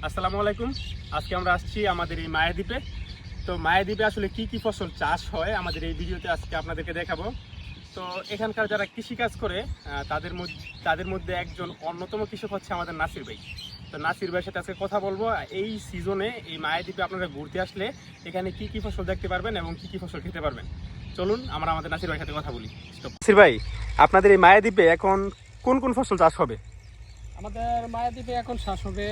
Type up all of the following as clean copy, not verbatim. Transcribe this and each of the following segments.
আসসালামু আলাইকুম। আজকে আমরা আসছি আমাদের এই মায়াদ্বীপে। তো মায়াদ্বীপে আসলে কি কি ফসল চাষ হয় আমাদের এই ভিডিওতে আজকে আপনাদেরকে দেখাবো। তো এখানকার যারা কৃষিকাজ করে তাদের মধ্যে একজন অন্যতম কৃষক হচ্ছে আমাদের নাসির ভাই। তো নাসির ভাইয়ের সাথে আজকে কথা বলবো এই সিজনে এই মায়াদ্বীপে আপনারা ঘুরতে আসলে এখানে কি কি ফসল দেখতে পারবেন এবং কি কি ফসল খেতে পারবেন। চলুন আমরা আমাদের নাসির ভাইয়ের সাথে কথা বলি। নাসির ভাই, আপনাদের এই মায়াদ্বীপে এখন কোন কোন ফসল চাষ হবে? আমাদের মায়াদ্বীপে এখন চাষ হবে,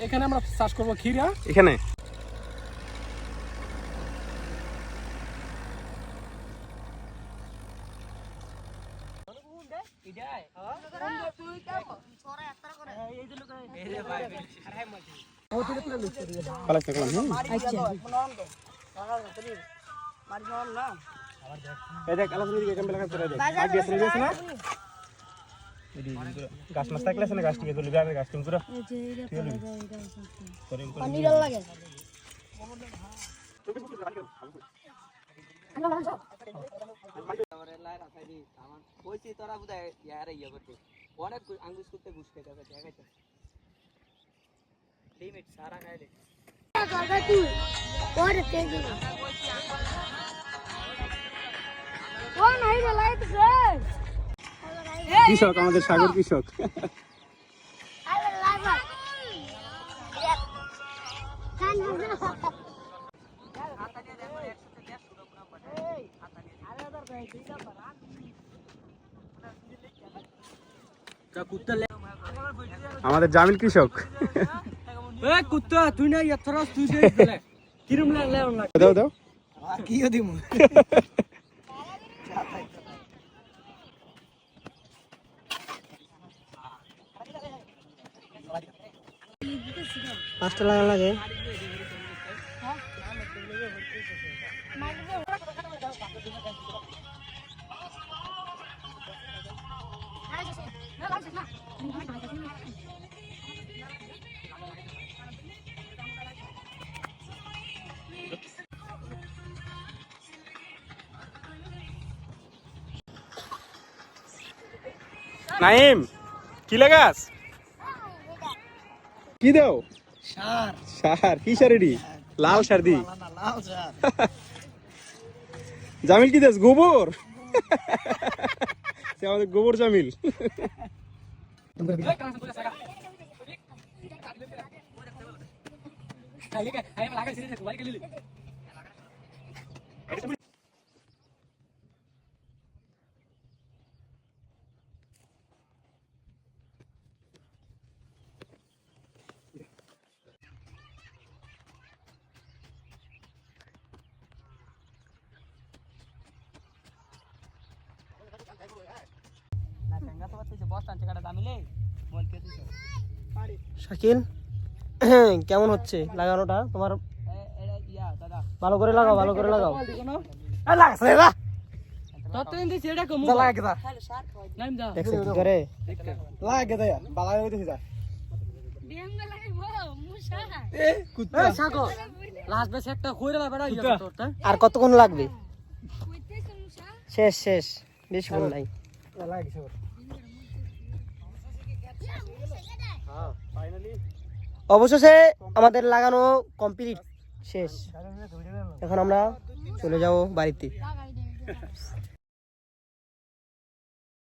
এখানে আমরা চাষ করবো ক্ষীরা। এখানে গাছ মাছ থাকলে আছে না, গাছ থেকে তুলি গাছ তুমি পুরো অনেক আঙ্গুস করতে ঘুষ খেতে হবে লিমিট সারা খাইলে কৃষক, আমাদের সাগর কৃষক। আমাদের জামিল কৃষক। কুত্তা তুই না এতরাস তুই দে কিরম লাগলে দাও দাও কি দিমু পাঁচটা লাগা লাগে। নাইম, কি লাগাস? কি দাও? সার সার? কি সার এডি? লাল সার দি? লাল সার। জামিল কি দাস? গোবর? সে আমাদের গোবর জামিল। শাকিল, কেমন হচ্ছে লাগানোটা তোমার? ভালো করে লাগাও, ভালো করে লাগাও। আর কতক্ষণ লাগবে? শেষ শেষ, বেশিক্ষণ নাই। অবশেষে আমাদের লাগানো কমপ্লিট শেষ। এখন আমরা চলে যাব বাড়িতে।